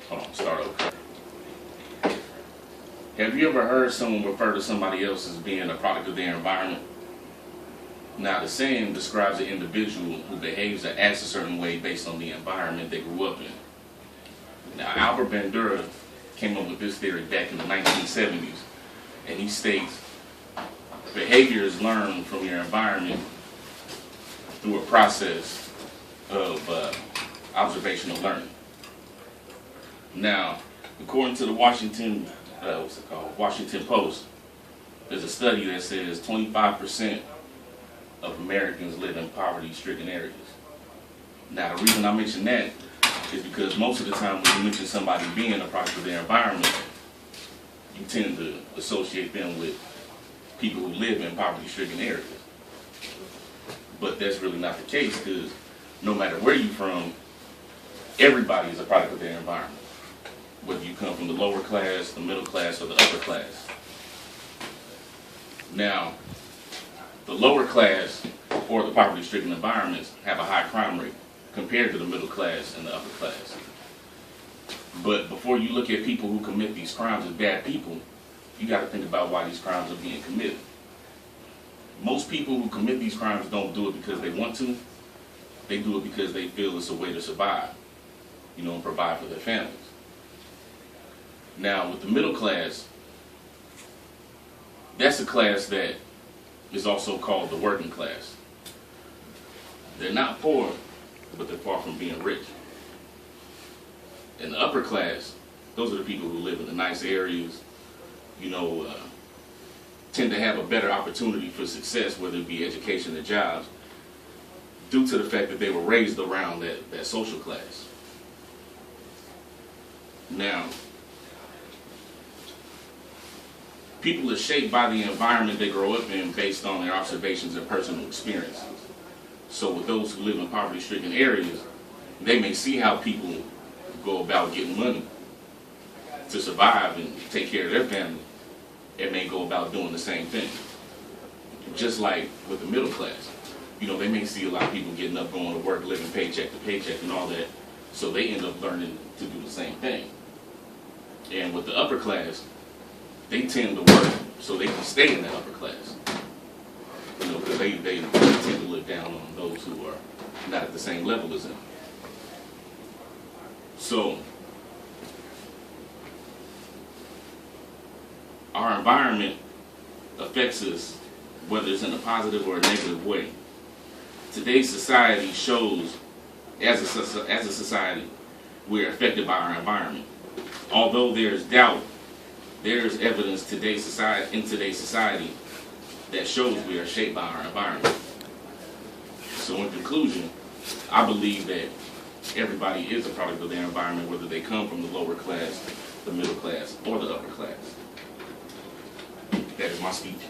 Hold on, start over. Have you ever heard someone refer to somebody else as being a product of their environment? Now, the saying describes an individual who behaves or acts a certain way based on the environment they grew up in. Now, Albert Bandura came up with this theory back in the 1970s, and he states, behavior is learned from your environment through a process of observational learning. Now, according to the Washington Post, there's a study that says 25% of Americans live in poverty-stricken areas. Now, the reason I mention that is because most of the time when you mention somebody being a product of their environment, you tend to associate them with people who live in poverty-stricken areas. But that's really not the case, because no matter where you're from, everybody is a product of their environment. Whether you come from the lower class, the middle class, or the upper class. Now, the lower class or the poverty-stricken environments have a high crime rate compared to the middle class and the upper class. But before you look at people who commit these crimes as bad people, you got to think about why these crimes are being committed. Most people who commit these crimes don't do it because they want to. They do it because they feel it's a way to survive, and provide for their families. Now, with the middle class, that's a class that is also called the working class. They're not poor, but they're far from being rich. In the upper class, those are the people who live in the nice areas, tend to have a better opportunity for success, whether it be education or jobs, due to the fact that they were raised around that social class. Now, people are shaped by the environment they grow up in based on their observations and personal experiences. So with those who live in poverty-stricken areas, they may see how people go about getting money to survive and take care of their family, and may go about doing the same thing. Just like with the middle class. They may see a lot of people getting up, going to work, living paycheck to paycheck and all that, so they end up learning to do the same thing. And with the upper class, they tend to work so they can stay in that upper class. Because they tend to look down on those who are not at the same level as them. So, our environment affects us, whether it's in a positive or a negative way. Today's society shows, as a society, we're affected by our environment. Although there's doubt, there's evidence in today's society that shows we are shaped by our environment. So in conclusion, I believe that everybody is a product of their environment, whether they come from the lower class, the middle class, or the upper class. That is my speech.